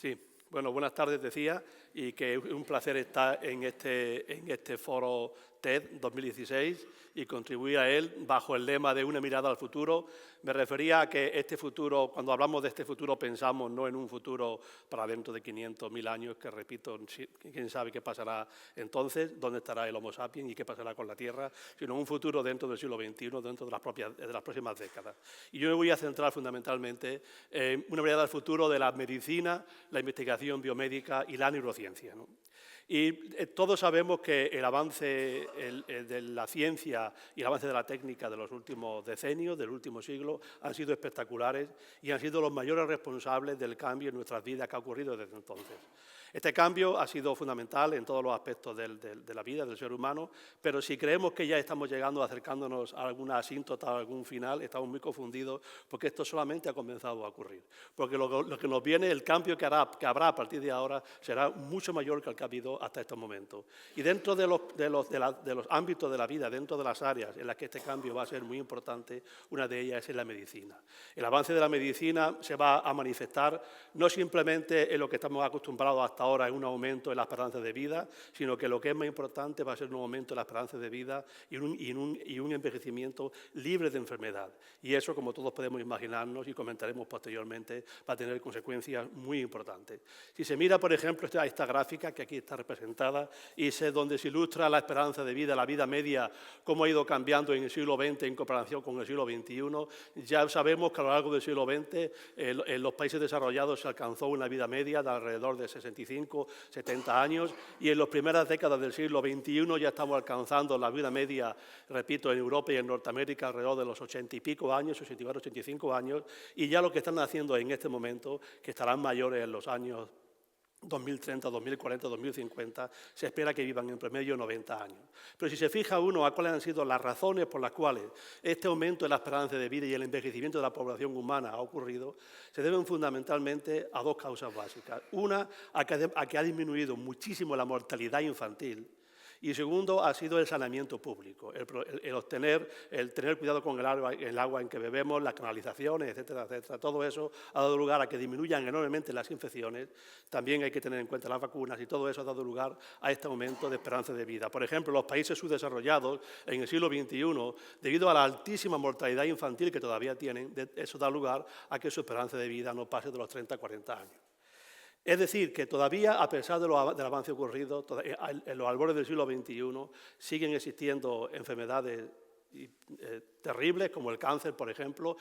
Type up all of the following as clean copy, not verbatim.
Sí, bueno, buenas tardes, decía, y que es un placer estar en este foro TED 2016 y contribuir a él bajo el lema de una mirada al futuro. Me refería a que este futuro, cuando hablamos de este futuro, pensamos no en un futuro para dentro de 500, 1000 años, que repito, quién sabe qué pasará entonces, dónde estará el Homo sapiens y qué pasará con la Tierra, sino un futuro dentro del siglo XXI, dentro de las próximas décadas. Y yo me voy a centrar fundamentalmente en una mirada al futuro de la medicina, la investigación biomédica y la neurociencia, ¿no? Y todos sabemos que el avance de la ciencia y el avance de la técnica de los últimos decenios, del último siglo, han sido espectaculares y han sido los mayores responsables del cambio en nuestras vidas que ha ocurrido desde entonces. Este cambio ha sido fundamental en todos los aspectos de la vida del ser humano, pero si creemos que ya estamos llegando, acercándonos a alguna asíntota, a algún final, estamos muy confundidos porque esto solamente ha comenzado a ocurrir. Porque lo que nos viene, el cambio que habrá a partir de ahora será mucho mayor que el que ha habido hasta estos momentos. Y dentro de los ámbitos de la vida, dentro de las áreas en las que este cambio va a ser muy importante, una de ellas es en la medicina. El avance de la medicina se va a manifestar no simplemente en lo que estamos acostumbrados hasta ahora, en un aumento en la esperanza de vida, sino que lo que es más importante va a ser un aumento en la esperanza de vida y un envejecimiento libre de enfermedad. Y eso, como todos podemos imaginarnos y comentaremos posteriormente, va a tener consecuencias muy importantes. Si se mira, por ejemplo, esta gráfica que aquí está representada y es donde se ilustra la esperanza de vida, la vida media, cómo ha ido cambiando en el siglo XX en comparación con el siglo XXI, ya sabemos que a lo largo del siglo XX en los países desarrollados se alcanzó una vida media de alrededor de 65, 70 años y en las primeras décadas del siglo XXI ya estamos alcanzando la vida media, repito, en Europa y en Norteamérica alrededor de los 80 y pico años, 84, 85 años, y ya lo que están haciendo en este momento, que estarán mayores en los años 2030, 2040, 2050, se espera que vivan en promedio 90 años. Pero si se fija uno a cuáles han sido las razones por las cuales este aumento de la esperanza de vida y el envejecimiento de la población humana ha ocurrido, se deben fundamentalmente a dos causas básicas. Una, a que ha disminuido muchísimo la mortalidad infantil. Y segundo, ha sido el saneamiento público, el tener cuidado con el agua en que bebemos, las canalizaciones, etcétera, etcétera. Todo eso ha dado lugar a que disminuyan enormemente las infecciones. También hay que tener en cuenta las vacunas y todo eso ha dado lugar a este aumento de esperanza de vida. Por ejemplo, los países subdesarrollados en el siglo XXI, debido a la altísima mortalidad infantil que todavía tienen, eso da lugar a que su esperanza de vida no pase de los 30 a 40 años. Es decir, que todavía, a pesar del avance ocurrido, en los albores del siglo XXI siguen existiendo enfermedades terribles, como el cáncer, por ejemplo,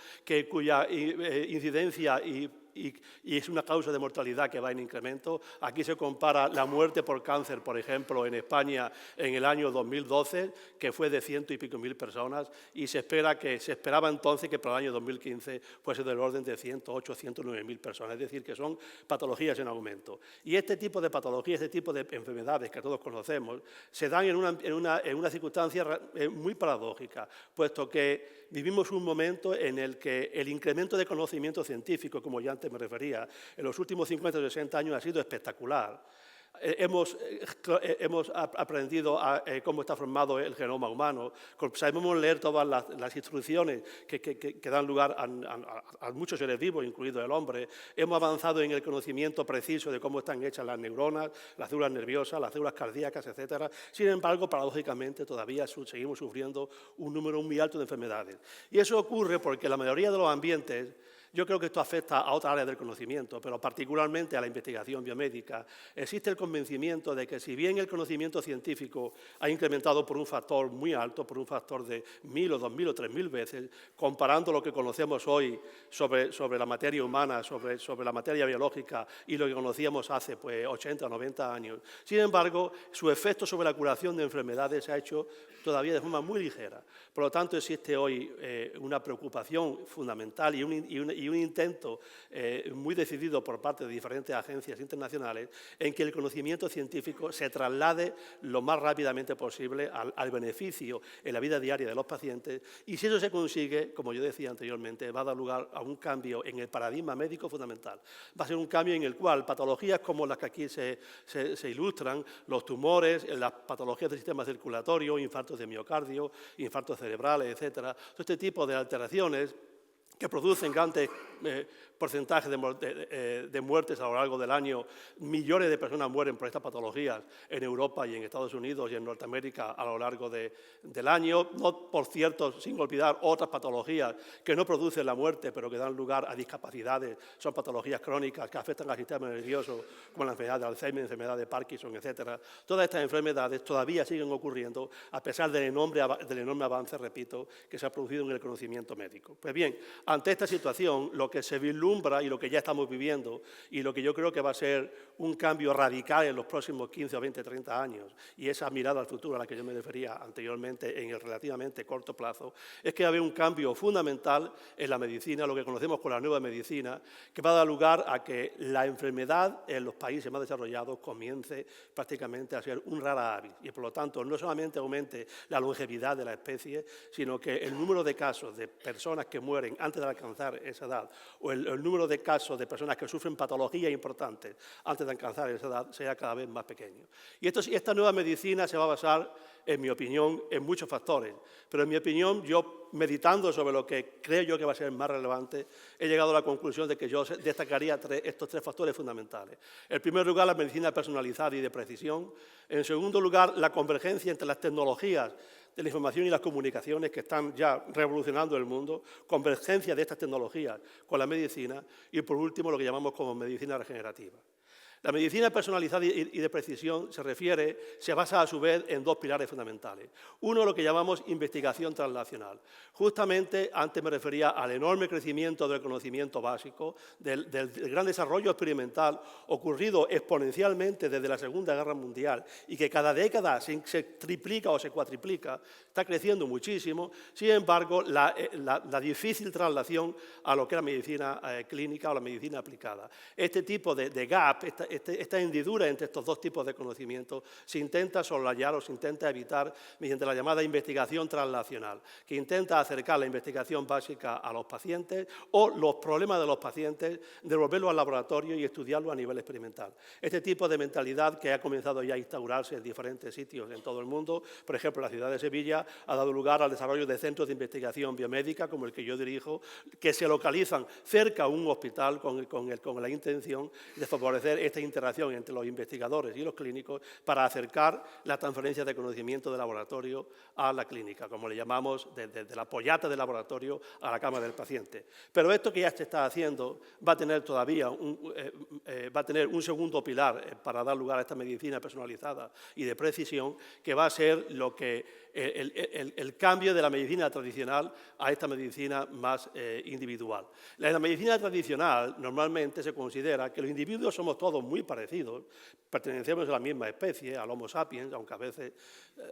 cuya incidencia y es una causa de mortalidad que va en incremento. Aquí se compara la muerte por cáncer, por ejemplo, en España en el año 2012, que fue de 100 y pico mil personas, y se esperaba entonces que para el año 2015 fuese del orden de 108, 109 mil personas, es decir, que son patologías en aumento. Y este tipo de patologías, este tipo de enfermedades que todos conocemos, se dan en una circunstancia muy paradójica, puesto que vivimos un momento en el que el incremento de conocimiento científico, como ya antes me refería, en los últimos 50 o 60 años ha sido espectacular. Hemos aprendido cómo está formado el genoma humano, sabemos leer todas las instrucciones que dan lugar a muchos seres vivos, incluido el hombre. Hemos avanzado en el conocimiento preciso de cómo están hechas las neuronas, las células nerviosas, las células cardíacas, etc. Sin embargo, paradójicamente, todavía seguimos sufriendo un número muy alto de enfermedades. Y eso ocurre porque la mayoría de los ambientes, yo creo que esto afecta a otra área del conocimiento, pero particularmente a la investigación biomédica. Existe el convencimiento de que si bien el conocimiento científico ha incrementado por un factor muy alto, por un factor de 1000 o 2000 o 3000 veces, comparando lo que conocemos hoy sobre la materia humana, sobre la materia biológica y lo que conocíamos hace 80 o 90 años, sin embargo, su efecto sobre la curación de enfermedades se ha hecho todavía de forma muy ligera. Por lo tanto, existe hoy una preocupación fundamental y un intento muy decidido por parte de diferentes agencias internacionales en que el conocimiento científico se traslade lo más rápidamente posible al beneficio en la vida diaria de los pacientes, y si eso se consigue, como yo decía anteriormente, va a dar lugar a un cambio en el paradigma médico fundamental. Va a ser un cambio en el cual patologías como las que aquí se ilustran, los tumores, las patologías del sistema circulatorio, infartos de miocardio, infartos cerebrales, etcétera, todo este tipo de alteraciones que producen grandes porcentaje de muertes a lo largo del año. Millones de personas mueren por estas patologías en Europa y en Estados Unidos y en Norteamérica a lo largo del año. No, por cierto, sin olvidar otras patologías que no producen la muerte, pero que dan lugar a discapacidades. Son patologías crónicas que afectan al sistema nervioso, como la enfermedad de Alzheimer, la enfermedad de Parkinson, etcétera. Todas estas enfermedades todavía siguen ocurriendo a pesar del enorme avance, repito, que se ha producido en el conocimiento médico. Pues bien, ante esta situación, lo que se vislumbra y lo que ya estamos viviendo y lo que yo creo que va a ser un cambio radical en los próximos 15 o 20, 30 años, y esa mirada al futuro a la que yo me refería anteriormente en el relativamente corto plazo, es que va a haber un cambio fundamental en la medicina, lo que conocemos como la nueva medicina, que va a dar lugar a que la enfermedad en los países más desarrollados comience prácticamente a ser un rara avis y, por lo tanto, no solamente aumente la longevidad de la especie, sino que el número de casos de personas que mueren antes de alcanzar esa edad o el número de casos de personas que sufren patologías importantes antes de alcanzar esa edad sea cada vez más pequeño. Y esta nueva medicina se va a basar, en mi opinión, en muchos factores, pero en mi opinión, yo meditando sobre lo que creo yo que va a ser más relevante, he llegado a la conclusión de que yo destacaría estos tres factores fundamentales. En primer lugar, la medicina personalizada y de precisión. En segundo lugar, la convergencia entre las tecnologías de la información y las comunicaciones que están ya revolucionando el mundo, convergencia de estas tecnologías con la medicina y, por último, lo que llamamos como medicina regenerativa. La medicina personalizada y de precisión se basa a su vez en dos pilares fundamentales. Uno, lo que llamamos investigación translacional. Justamente antes me refería al enorme crecimiento del conocimiento básico, del gran desarrollo experimental ocurrido exponencialmente desde la Segunda Guerra Mundial y que cada década se triplica o se cuatriplica, está creciendo muchísimo. Sin embargo, la difícil traslación a lo que es la medicina clínica o la medicina aplicada. Este tipo de gap, esta hendidura entre estos dos tipos de conocimiento se intenta soslayar o se intenta evitar mediante la llamada investigación translacional, que intenta acercar la investigación básica a los pacientes o los problemas de los pacientes, devolverlos al laboratorio y estudiarlos a nivel experimental. Este tipo de mentalidad que ha comenzado ya a instaurarse en diferentes sitios en todo el mundo, por ejemplo, la ciudad de Sevilla ha dado lugar al desarrollo de centros de investigación biomédica, como el que yo dirijo, que se localizan cerca a un hospital con la intención de favorecer esta interacción entre los investigadores y los clínicos para acercar la transferencia de conocimiento del laboratorio a la clínica, como le llamamos, desde la pollata del laboratorio a la cama del paciente. Pero esto que ya se está haciendo va a tener todavía un segundo pilar para dar lugar a esta medicina personalizada y de precisión, que va a ser lo que el cambio de la medicina tradicional a esta medicina más individual. En la medicina tradicional normalmente se considera que los individuos somos todos muy parecidos, pertenecemos a la misma especie, al Homo sapiens, aunque a veces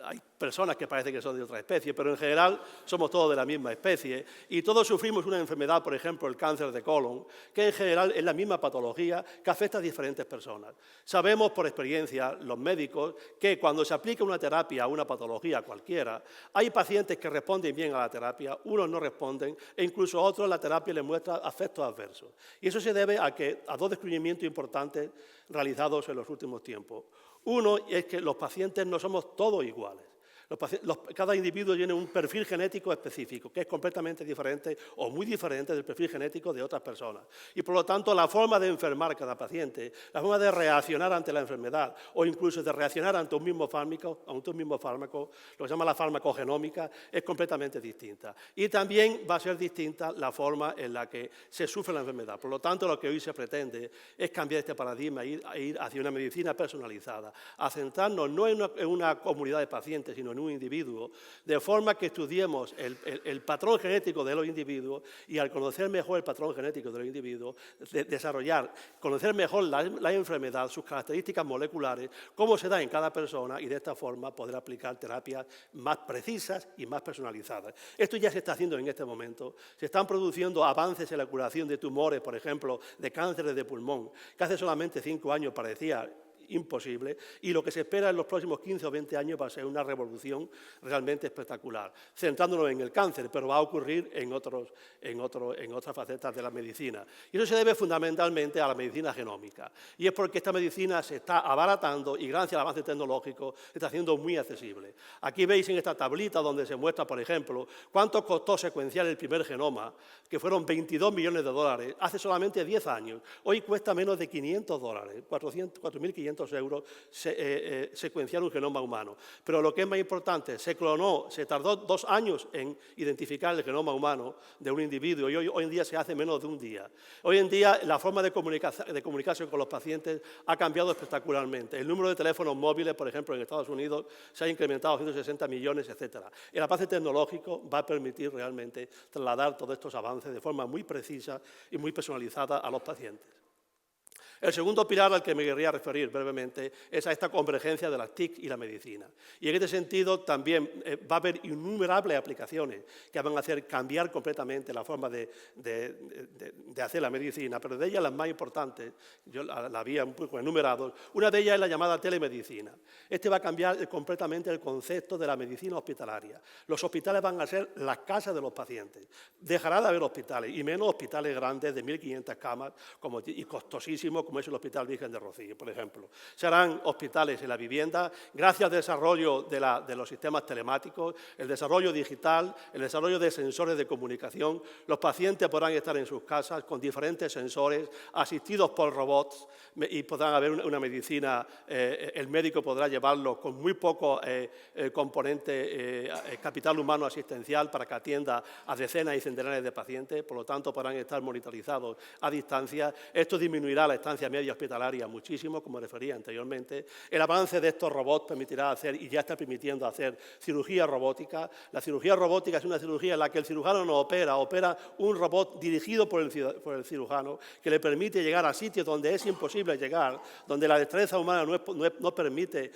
hay personas que parece que son de otra especie, pero en general somos todos de la misma especie y todos sufrimos una enfermedad, por ejemplo, el cáncer de colon, que en general es la misma patología que afecta a diferentes personas. Sabemos por experiencia, los médicos, que cuando se aplica una terapia a una patología cualquiera, hay pacientes que responden bien a la terapia, unos no responden e incluso a otros la terapia les muestra efectos adversos. Y eso se debe a dos descubrimientos importantes realizados en los últimos tiempos. Uno es que los pacientes no somos todos iguales. Cada individuo tiene un perfil genético específico, que es completamente diferente o muy diferente del perfil genético de otras personas. Y por lo tanto, la forma de enfermar cada paciente, la forma de reaccionar ante la enfermedad o incluso de reaccionar ante un mismo fármaco, lo que se llama la farmacogenómica, es completamente distinta. Y también va a ser distinta la forma en la que se sufre la enfermedad. Por lo tanto, lo que hoy se pretende es cambiar este paradigma e ir hacia una medicina personalizada, a centrarnos no en una comunidad de pacientes, sino en un individuo, de forma que estudiemos el patrón genético de los individuos y al conocer mejor el patrón genético de los individuos, conocer mejor la enfermedad, sus características moleculares, cómo se da en cada persona y de esta forma poder aplicar terapias más precisas y más personalizadas. Esto ya se está haciendo en este momento. Se están produciendo avances en la curación de tumores, por ejemplo, de cánceres de pulmón, que hace solamente 5 años parecía imposible, y lo que se espera en los próximos 15 o 20 años va a ser una revolución realmente espectacular, centrándonos en el cáncer, pero va a ocurrir en otras facetas de la medicina. Y eso se debe fundamentalmente a la medicina genómica, y es porque esta medicina se está abaratando y gracias al avance tecnológico se está haciendo muy accesible. Aquí veis en esta tablita donde se muestra, por ejemplo, cuánto costó secuenciar el primer genoma, que fueron 22 millones de dólares, hace solamente 10 años. Hoy cuesta menos de 500 dólares, 4.500 euros secuenciar un genoma humano. Pero lo que es más importante, se clonó, se tardó 2 años en identificar el genoma humano de un individuo y hoy en día se hace menos de un día. Hoy en día la forma de comunicarse con los pacientes ha cambiado espectacularmente. El número de teléfonos móviles, por ejemplo, en Estados Unidos se ha incrementado a 160 millones, etc. El avance tecnológico va a permitir realmente trasladar todos estos avances de forma muy precisa y muy personalizada a los pacientes. El segundo pilar al que me querría referir brevemente es a esta convergencia de las TIC y la medicina. Y en este sentido también va a haber innumerables aplicaciones que van a hacer cambiar completamente la forma de hacer la medicina, pero de ellas las más importantes, yo la había un poco enumerado, una de ellas es la llamada telemedicina. Este va a cambiar completamente el concepto de la medicina hospitalaria. Los hospitales van a ser las casas de los pacientes. Dejará de haber hospitales, y menos hospitales grandes de 1.500 camas y costosísimos, como es el Hospital Virgen de Rocío, por ejemplo. Serán hospitales en la vivienda, gracias al desarrollo de los sistemas telemáticos, el desarrollo digital, el desarrollo de sensores de comunicación. Los pacientes podrán estar en sus casas con diferentes sensores, asistidos por robots, y podrán haber una medicina, el médico podrá llevarlo con muy poco componente capital humano asistencial para que atienda a decenas y centenares de pacientes, por lo tanto podrán estar monitorizados a distancia. Esto disminuirá la estancia media hospitalaria muchísimo, como refería anteriormente. El avance de estos robots permitirá hacer, y ya está permitiendo hacer, cirugía robótica. La cirugía robótica es una cirugía en la que el cirujano no opera un robot dirigido por el cirujano, que le permite llegar a sitios donde es imposible llegar, donde la destreza humana no permite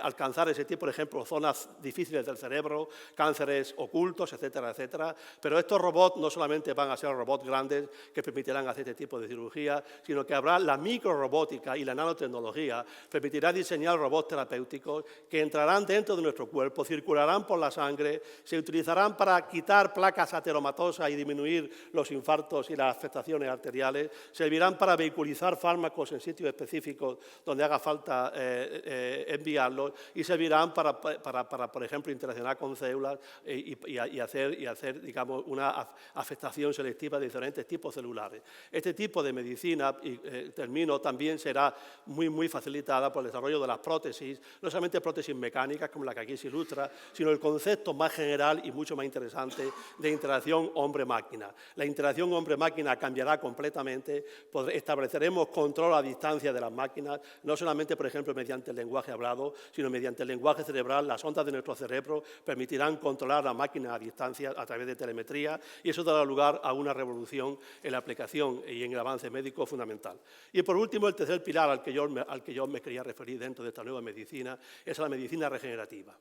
alcanzar ese tipo, por ejemplo, zonas difíciles del cerebro, cánceres ocultos, etcétera, etcétera. Pero estos robots no solamente van a ser robots grandes que permitirán hacer este tipo de cirugía, sino que habrá la microrobótica y la nanotecnología, permitirá diseñar robots terapéuticos que entrarán dentro de nuestro cuerpo, circularán por la sangre, se utilizarán para quitar placas ateromatosas y disminuir los infartos y las afectaciones arteriales, servirán para vehiculizar fármacos en sitios específicos donde haga falta enviarlos y servirán para, por ejemplo, interaccionar con células y hacer, digamos, una afectación selectiva de diferentes tipos celulares. Este tipo de medicina, termino, también será muy facilitada por el desarrollo de las prótesis, no solamente prótesis mecánicas como la que aquí se ilustra, sino el concepto más general y mucho más interesante de interacción hombre-máquina. La interacción hombre-máquina cambiará completamente, estableceremos control a distancia de las máquinas, no solamente, por ejemplo, mediante el lenguaje hablado, sino mediante el lenguaje cerebral. Las ondas de nuestro cerebro permitirán controlar la máquina a distancia a través de telemetría, y eso dará lugar a una revolución en la aplicación y en el avance médico fundamental. Y por último, el tercer pilar al que yo me quería referir dentro de esta nueva medicina es la medicina regenerativa.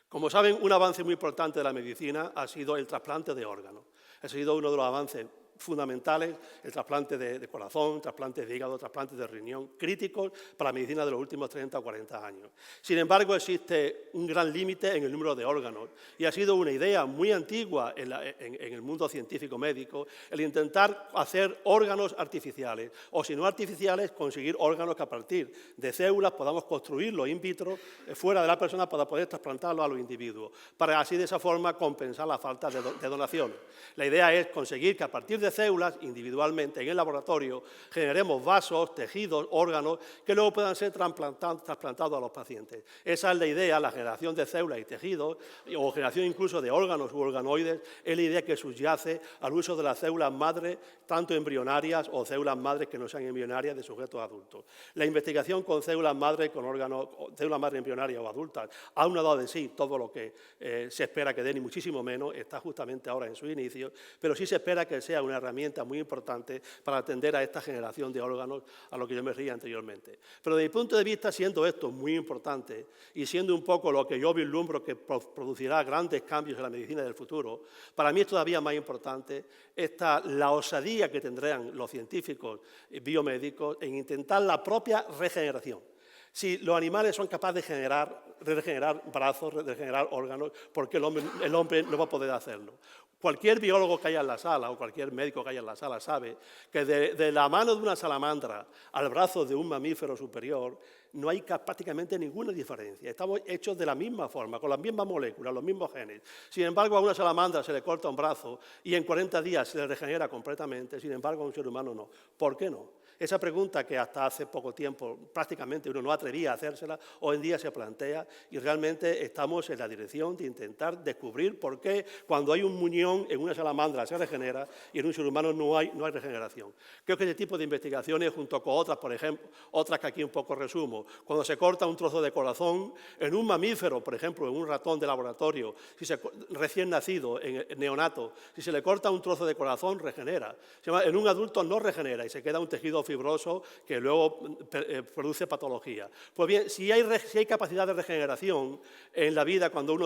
Como saben, un avance muy importante de la medicina ha sido el trasplante de órganos. Ha sido uno de los avances fundamentales, el trasplante de corazón, trasplantes de hígado, trasplantes de riñón, críticos para la medicina de los últimos 30 o 40 años. Sin embargo, existe un gran límite en el número de órganos y ha sido una idea muy antigua en el mundo científico médico el intentar hacer órganos artificiales, o si no artificiales, conseguir órganos que a partir de células podamos construirlos in vitro fuera de la persona para poder trasplantarlos a los individuos, para así de esa forma compensar la falta de donaciones. La idea es conseguir que a partir de células, individualmente en el laboratorio, generemos vasos, tejidos, órganos que luego puedan ser trasplantados a los pacientes. Esa es la idea, la generación de células y tejidos, o generación incluso de órganos u organoides, es la idea que subyace al uso de las células madre, tanto embrionarias o células madres que no sean embrionarias de sujetos adultos. La investigación con células madre, con órganos, células madre embrionarias o adultas, aún no ha dado de sí todo lo que se espera que den, y muchísimo menos, está justamente ahora en su inicio, pero sí se espera que sea una herramienta muy importante para atender a esta generación de órganos a lo que yo me refería anteriormente. Pero desde mi punto de vista, siendo esto muy importante y siendo un poco lo que yo vislumbro que producirá grandes cambios en la medicina del futuro, para mí es todavía más importante la osadía que tendrán los científicos biomédicos en intentar la propia regeneración. Si los animales son capaces de regenerar brazos, de regenerar órganos, ¿por qué el hombre no va a poder hacerlo? Cualquier biólogo que haya en la sala o cualquier médico que haya en la sala sabe que de la mano de una salamandra al brazo de un mamífero superior no hay prácticamente ninguna diferencia. Estamos hechos de la misma forma, con las mismas moléculas, los mismos genes. Sin embargo, a una salamandra se le corta un brazo y en 40 días se le regenera completamente, sin embargo, a un ser humano no. ¿Por qué no? Esa pregunta que hasta hace poco tiempo prácticamente uno no atrevía a hacérsela, hoy en día se plantea y realmente estamos en la dirección de intentar descubrir por qué cuando hay un muñón en una salamandra se regenera y en un ser humano no hay regeneración. Creo que este tipo de investigaciones, junto con otras, por ejemplo, otras que aquí un poco resumo, cuando se corta un trozo de corazón en un mamífero, por ejemplo, en un ratón de laboratorio, recién nacido, en neonato, si se le corta un trozo de corazón, regenera. En un adulto no regenera y se queda un tejido fibroso que luego produce patología. Pues bien, si hay capacidad de regeneración en la vida cuando un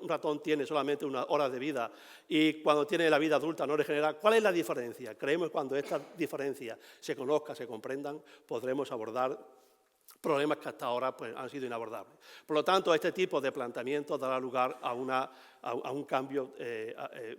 ratón tiene solamente unas horas de vida y cuando tiene la vida adulta no regenera, ¿cuál es la diferencia? Creemos que cuando estas diferencias se conozcan, se comprendan, podremos abordar problemas que hasta ahora pues, han sido inabordables. Por lo tanto, este tipo de planteamiento dará lugar a un cambio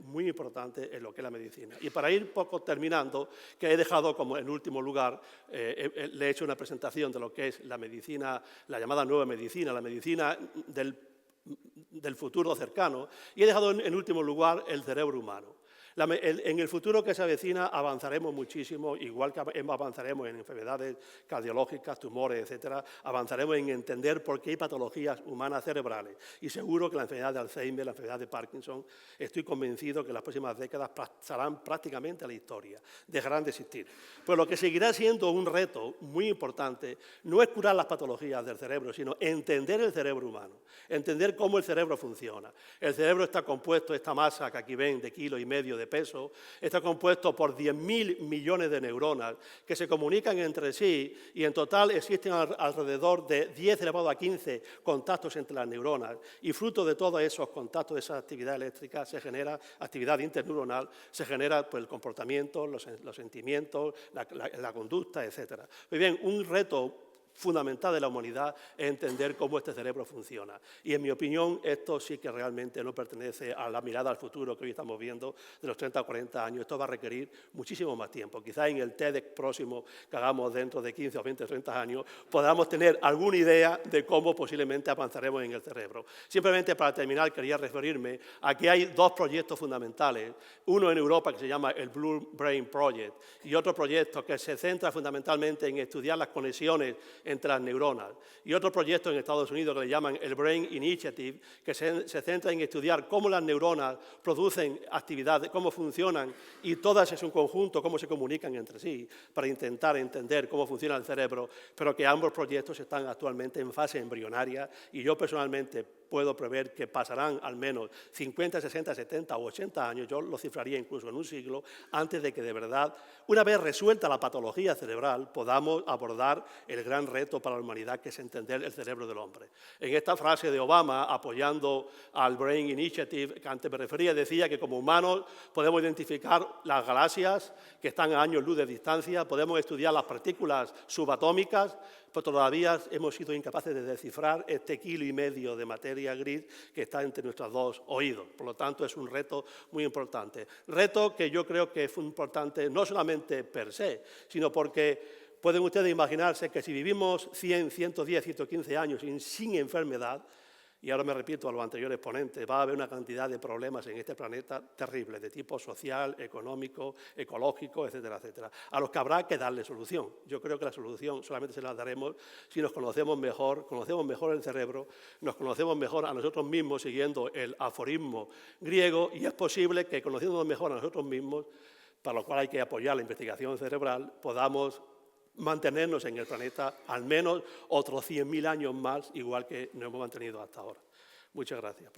muy importante en lo que es la medicina. Y para ir poco terminando, que he dejado como en último lugar, le he hecho una presentación de lo que es la medicina, la llamada nueva medicina, la medicina del futuro cercano, y he dejado en último lugar el cerebro humano. En el futuro que se avecina avanzaremos muchísimo, igual que avanzaremos en enfermedades cardiológicas, tumores, etcétera, avanzaremos en entender por qué hay patologías humanas cerebrales. Y seguro que la enfermedad de Alzheimer, la enfermedad de Parkinson, estoy convencido que en las próximas décadas pasarán prácticamente a la historia, dejarán de existir. Pues lo que seguirá siendo un reto muy importante no es curar las patologías del cerebro, sino entender el cerebro humano, entender cómo el cerebro funciona. El cerebro está compuesto, esta masa que aquí ven de 1,5 kilos de peso, está compuesto por 10.000 millones de neuronas que se comunican entre sí y en total existen alrededor de 10 elevado a 15 contactos entre las neuronas y fruto de todos esos contactos, de esa actividad eléctrica, se genera actividad interneuronal, se genera pues, el comportamiento, los sentimientos, la conducta, etc. Muy bien, un reto fundamental de la humanidad es entender cómo este cerebro funciona. Y en mi opinión, esto sí que realmente no pertenece a la mirada al futuro que hoy estamos viendo de los 30 o 40 años. Esto va a requerir muchísimo más tiempo. Quizás en el TEDx próximo que hagamos dentro de 15 o 20 o 30 años podamos tener alguna idea de cómo posiblemente avanzaremos en el cerebro. Simplemente para terminar quería referirme a que hay dos proyectos fundamentales. Uno en Europa que se llama el Blue Brain Project y otro proyecto que se centra fundamentalmente en estudiar las conexiones entre las neuronas. Y otro proyecto en Estados Unidos que le llaman el Brain Initiative, que se centra en estudiar cómo las neuronas producen actividades, cómo funcionan y todas en su conjunto, cómo se comunican entre sí, para intentar entender cómo funciona el cerebro, pero que ambos proyectos están actualmente en fase embrionaria y yo personalmente puedo prever que pasarán al menos 50, 60, 70 o 80 años, yo lo cifraría incluso en un siglo, antes de que de verdad, una vez resuelta la patología cerebral, podamos abordar el gran reto para la humanidad, que es entender el cerebro del hombre. En esta frase de Obama, apoyando al Brain Initiative, que antes me refería, decía que como humanos podemos identificar las galaxias que están a años luz de distancia, podemos estudiar las partículas subatómicas, pero todavía hemos sido incapaces de descifrar este 1,5 kilos de materia gris que está entre nuestros dos oídos. Por lo tanto, es un reto muy importante. Reto que yo creo que es importante no solamente per se, sino porque pueden ustedes imaginarse que si vivimos 100, 110, 115 años sin enfermedad, y ahora me repito a los anteriores ponentes, va a haber una cantidad de problemas en este planeta terribles, de tipo social, económico, ecológico, etcétera, etcétera, a los que habrá que darle solución. Yo creo que la solución solamente se la daremos si nos conocemos mejor el cerebro, nos conocemos mejor a nosotros mismos siguiendo el aforismo griego y es posible que conociéndonos mejor a nosotros mismos, para lo cual hay que apoyar la investigación cerebral, podamos mantenernos en el planeta al menos otros 100.000 años más, igual que nos hemos mantenido hasta ahora. Muchas gracias.